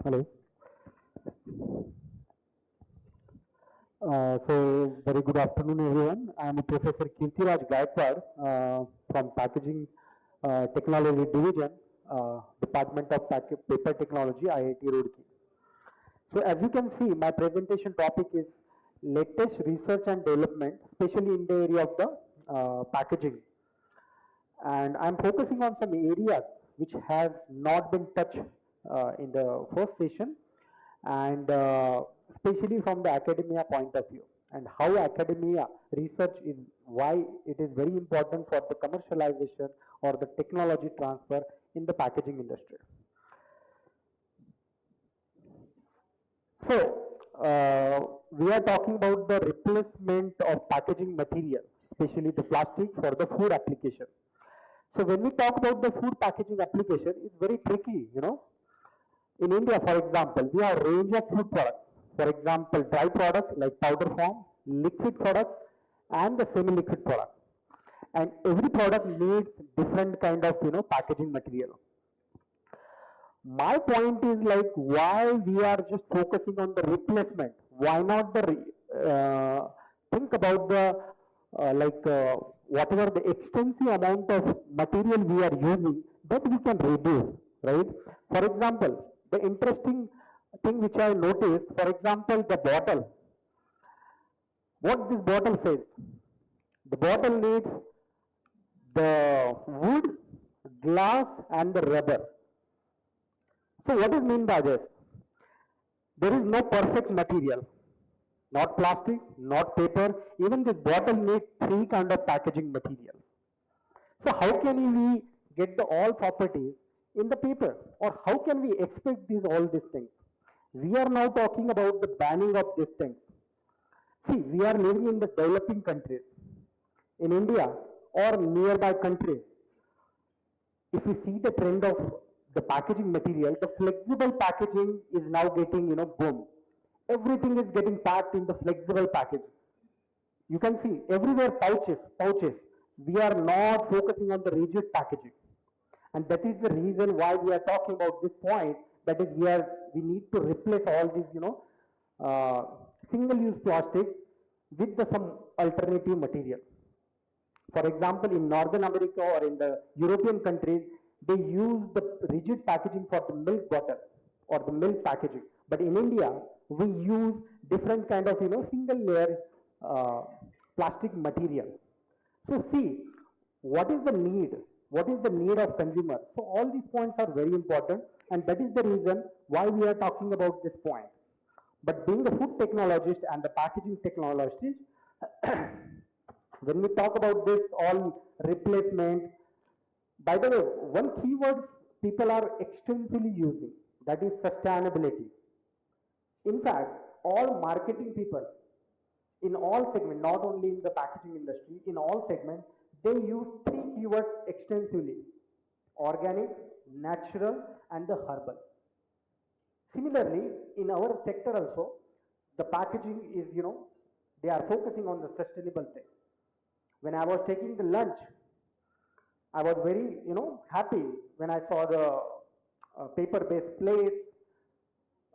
Hello. Very good afternoon, everyone. I am Professor Kirtiraj Gaikwad from Packaging Technology Division, Department of Paper Technology, IIT Roorkee. So, as you can see, my presentation topic is latest research and development, especially in the area of the packaging. And I'm focusing on some areas which have not been touched in the first session, and especially from the academia point of view, and how academia research is, why it is very important for the commercialization or the technology transfer in the packaging industry. We are talking about the replacement of packaging material, especially the plastic for the food application. So when we talk about the food packaging application, it's very tricky, you know. In India, for example, we have a range of food products. For example, dry products like powder form, liquid products, and the semi-liquid products. And every product needs different kind of packaging material. My point is like why we are just focusing on the replacement. Why not the think about the whatever the extensive amount of material we are using that we can reduce, right? For example, the interesting thing which I noticed, for example, the bottle. What this bottle says, the bottle needs the wood, glass, and the rubber. So what is mean by this? There is no perfect material, not plastic, not paper. Even this bottle needs three kind of packaging material. So how can we get the all properties in the paper, or how can we expect all these things? We are now talking about the banning of these things. See, we are living in the developing countries, in India or nearby countries. If we see the trend of the packaging material, the flexible packaging is now getting, boom. Everything is getting packed in the flexible package. You can see everywhere pouches. We are not focusing on the rigid packaging. And that is the reason why we are talking about this point. That is, we need to replace all these, single-use plastic with some alternative material. For example, in Northern America or in the European countries, they use the rigid packaging for the milk bottle or the milk packaging. But in India, we use different kind of single layer plastic material. So see, what is the need? What is the need of consumer? So all these points are very important, and that is the reason why we are talking about this point. But being a food technologist and the packaging technologist, when we talk about this all replacement, by the way, one keyword people are extensively using, that is sustainability. In fact, all marketing people in all segments, not only in the packaging industry, in all segments, they use three keywords extensively: organic, natural, and the herbal. Similarly, in our sector also, the packaging is, they are focusing on the sustainable thing. When I was taking the lunch, I was very, happy when I saw the paper-based plates,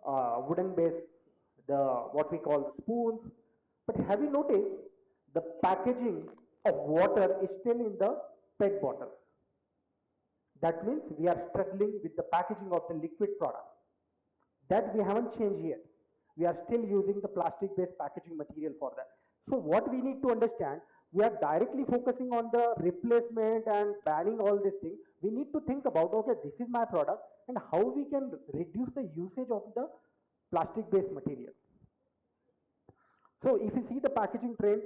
wooden-based, the what we call spoons. But have you noticed the packaging of water is still in the PET bottle? That means we are struggling with the packaging of the liquid product. That we haven't changed yet. We are still using the plastic-based packaging material for that. So what we need to understand, we are directly focusing on the replacement and banning all these things. We need to think about, okay, this is my product and how we can reduce the usage of the plastic-based material. So if you see the packaging trend,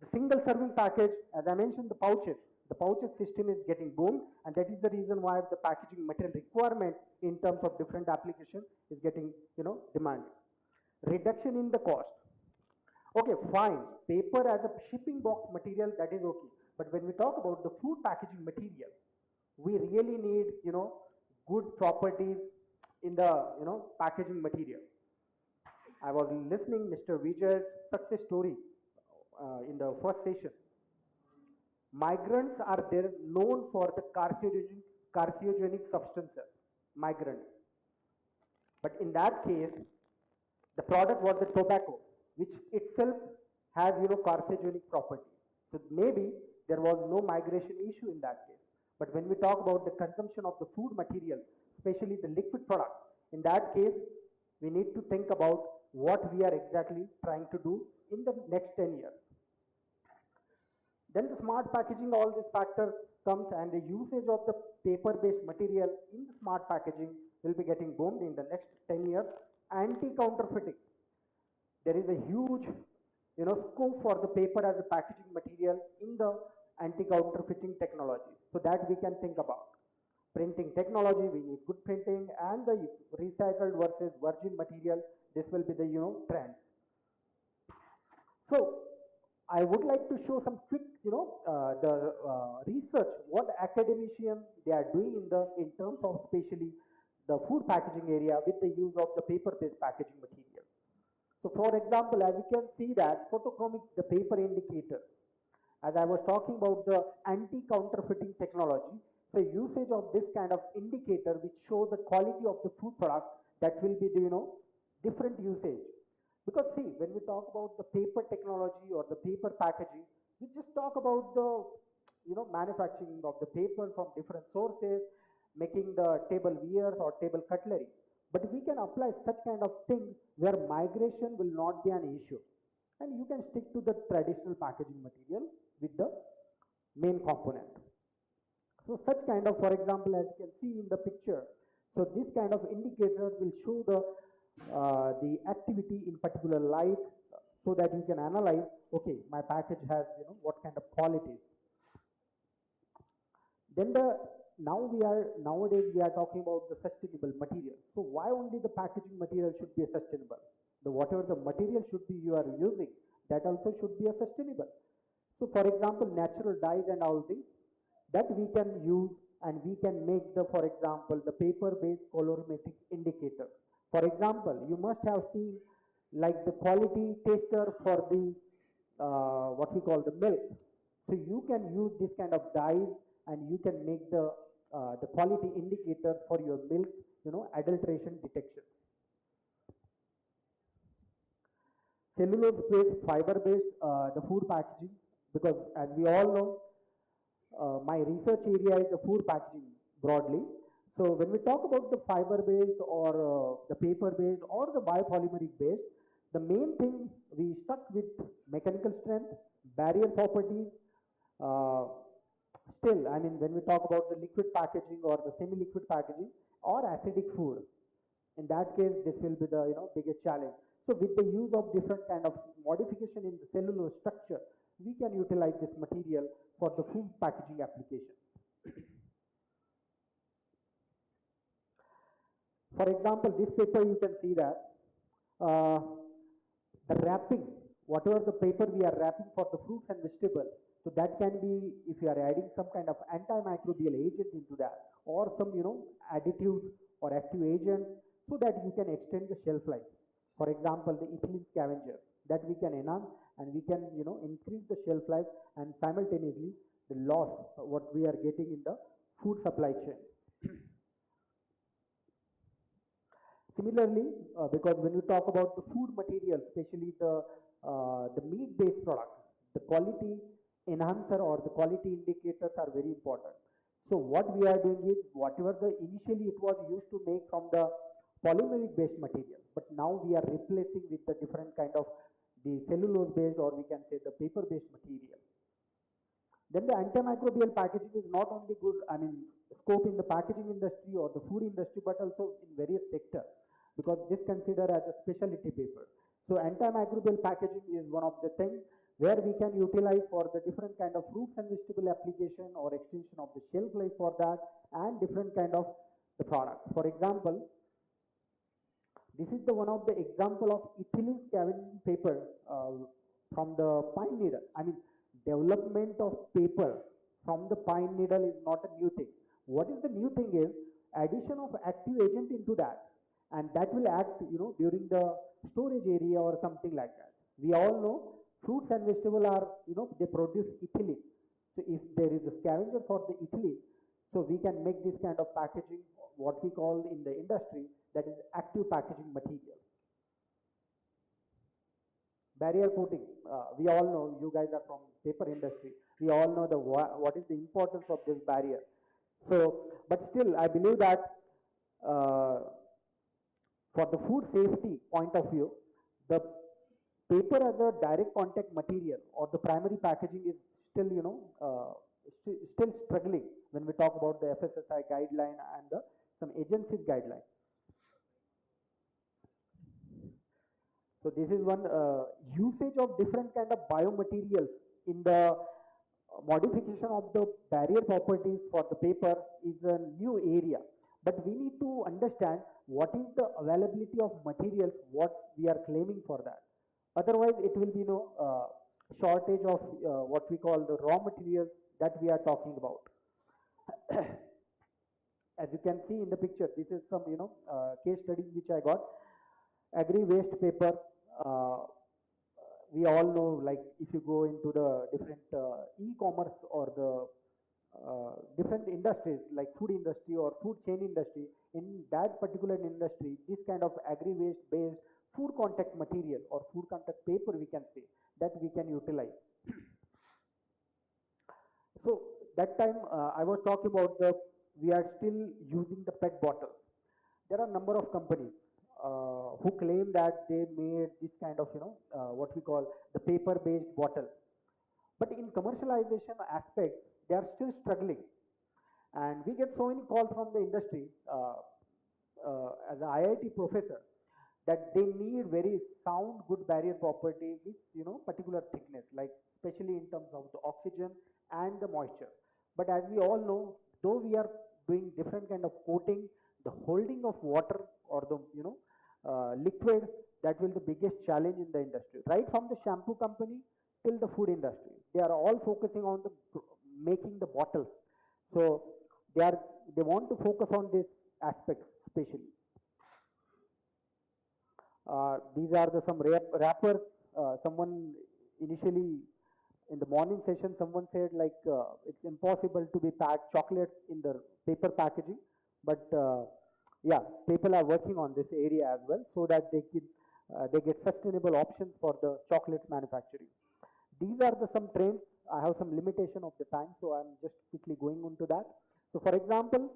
the single serving package, as I mentioned, the pouches system is getting boomed, and that is the reason why the packaging material requirement in terms of different applications is getting, demanded. Reduction in the cost. Okay, fine. Paper as a shipping box material, that is okay. But when we talk about the food packaging material, we really need, good properties in the, packaging material. I was listening Mr. Vijay's success story in the first session. Migrants are there known for the carcinogenic substances. Migrants. But in that case, the product was the tobacco, which itself has carcinogenic properties. So maybe there was no migration issue in that case. But when we talk about the consumption of the food material, especially the liquid product, in that case, we need to think about what we are exactly trying to do in the next 10 years. Then the smart packaging, all these factors comes, and the usage of the paper-based material in the smart packaging will be getting boomed in the next 10 years. Anti-counterfeiting. There is a huge scope for the paper as a packaging material in the anti-counterfeiting technology. So that we can think about. Printing technology, we need good printing, and the recycled versus virgin material, this will be the trend. So I would like to show some quick, research what academicians they are doing in terms of especially the food packaging area with the use of the paper-based packaging material. So, for example, as you can see that photochromic, the paper indicator, as I was talking about the anti-counterfeiting technology, so usage of this kind of indicator which show the quality of the food product, that will be the different usage. Because see, when we talk about the paper technology or the paper packaging, we just talk about the manufacturing of the paper from different sources, making the table wares or table cutlery. But we can apply such kind of things where migration will not be an issue. And you can stick to the traditional packaging material with the main component. So such kind of, for example, as you can see in the picture, so this kind of indicators will show the activity in particular light, so that you can analyze, okay, my package has what kind of qualities. Then nowadays we are talking about the sustainable material. So why only the packaging material should be sustainable? Whatever the material should be you are using, that also should be a sustainable. So for example, natural dyes and all things that we can use, and we can make for example, the paper-based colorimetric indicator. For example, you must have seen like the quality taster for the what we call the milk. So you can use this kind of dyes, and you can make the quality indicator for your milk, adulteration detection. Cellulose-based, fiber-based, the food packaging, because as we all know, my research area is the food packaging broadly. So when we talk about the fiber-based or the paper-based or the biopolymeric-based, the main thing we stuck with mechanical strength, barrier properties. Still, I mean, when we talk about the liquid packaging or the semi-liquid packaging or acidic food, in that case, this will be the biggest challenge. So with the use of different kind of modification in the cellulose structure, we can utilize this material for the food packaging application. For example, this paper you can see that the wrapping, whatever the paper we are wrapping for the fruits and vegetables, so that can be if you are adding some kind of antimicrobial agent into that, or some additives or active agents, so that you can extend the shelf life. For example, the ethylene scavenger that we can enhance, and we can increase the shelf life, and simultaneously the loss what we are getting in the food supply chain. Similarly, because when you talk about the food material, especially the meat-based products, the quality enhancer or the quality indicators are very important. So what we are doing is, whatever initially it was used to make from the polymeric-based material, but now we are replacing with the different kind of the cellulose-based, or we can say the paper-based material. Then the antimicrobial packaging is not only good, I mean, scope in the packaging industry or the food industry, but also in various sectors, because this considered as a specialty paper. So antimicrobial packaging is one of the things where we can utilize for the different kind of fruits and vegetable application or extension of the shelf life for that, and different kind of the products. For example, this is the one of the example of ethylene scavenging paper from the pine needle. I mean, development of paper from the pine needle is not a new thing. What is the new thing is addition of active agent into that, and that will act during the storage area or something like that. We all know fruits and vegetables are they produce ethylene. So if there is a scavenger for the ethylene, so we can make this kind of packaging, what we call in the industry that is active packaging material. Barrier coating, we all know, you guys are from paper industry, we all know what is the importance of this barrier. So, but still, I believe that uh, for the food safety point of view, the paper as a direct contact material or the primary packaging is still, still struggling when we talk about the FSSI guideline and some agencies guideline. So this is one usage of different kind of biomaterials in the modification of the barrier properties for the paper is a new area. But we need to understand what is the availability of materials, what we are claiming for that. Otherwise, it will be no shortage of what we call the raw materials that we are talking about. As you can see in the picture, this is some case studies which I got. Agri waste paper. We all know, like if you go into the different e-commerce or the different industries like food industry or food chain industry, in that particular industry, this kind of agri waste based food contact material or food contact paper, we can say, that we can utilize. So that time I was talking about we are still using the PET bottles. There are a number of companies who claim that they made this kind of, what we call the paper based bottle. But in commercialization aspect, they are still struggling. And we get so many calls from the industry as an IIT professor that they need very sound, good barrier property with, particular thickness, like especially in terms of the oxygen and the moisture. But as we all know, though we are doing different kind of coating, the holding of water or the, liquid, that will be the biggest challenge in the industry. Right from the shampoo company till the food industry, they are all focusing on the making the bottles. So they want to focus on this aspect especially. These are some wrappers. Someone initially in the morning session, someone said like it's impossible to be packed chocolates in the paper packaging, but yeah, people are working on this area as well so that they get sustainable options for the chocolate manufacturing. These are some trends. I have some limitation of the time, so I'm just quickly going into that. So for example,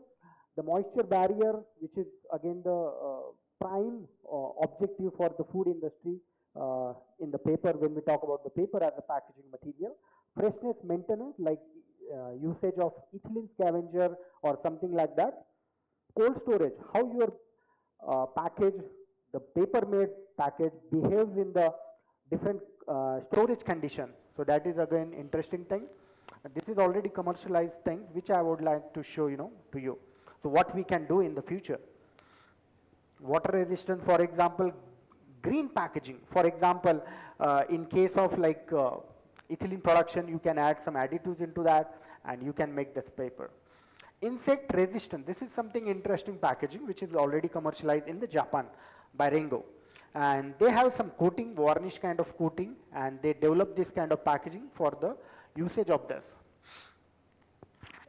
the moisture barrier, which is again the prime objective for the food industry in the paper when we talk about the paper as a packaging material. Freshness maintenance, like usage of ethylene scavenger or something like that. Cold storage, how your package, the paper made package behaves in the different storage condition. So that is again interesting thing. This is already commercialized thing which I would like to show to you. So what we can do in the future. Water resistance, for example, green packaging. For example, in case of like ethylene production, you can add some additives into that and you can make this paper. Insect resistant, this is something interesting packaging which is already commercialized in the Japan by Rengo. And they have some coating, varnish kind of coating, and they develop this kind of packaging for the usage of this.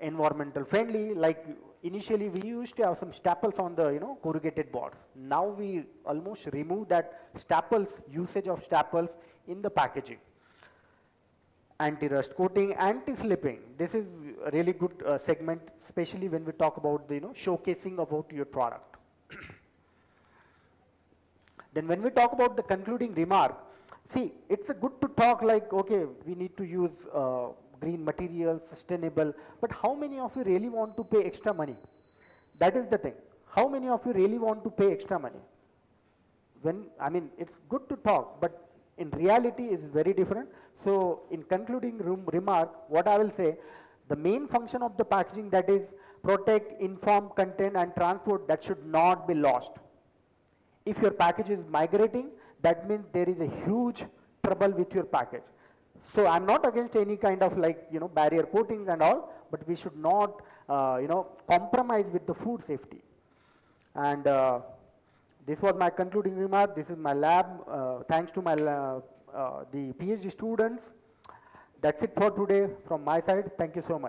Environmental friendly, like initially we used to have some staples on the corrugated board. Now we almost remove that staples, usage of staples in the packaging. Anti-rust coating, anti-slipping. This is a really good segment, especially when we talk about the showcasing about your product. Then when we talk about the concluding remark, see, it's a good to talk like, okay, we need to use green materials, sustainable, but how many of you really want to pay extra money? That is the thing. How many of you really want to pay extra money? I mean, it's good to talk, but in reality it's very different. So in concluding remark, what I will say, the main function of the packaging, that is protect, inform, contain and transport, that should not be lost. If your package is migrating, that means there is a huge trouble with your package. So I'm not against any kind of like barrier coatings and all, but we should not compromise with the food safety. And this was my concluding remark. This is my lab. Thanks to my the PhD students. That's it for today from my side. Thank you so much.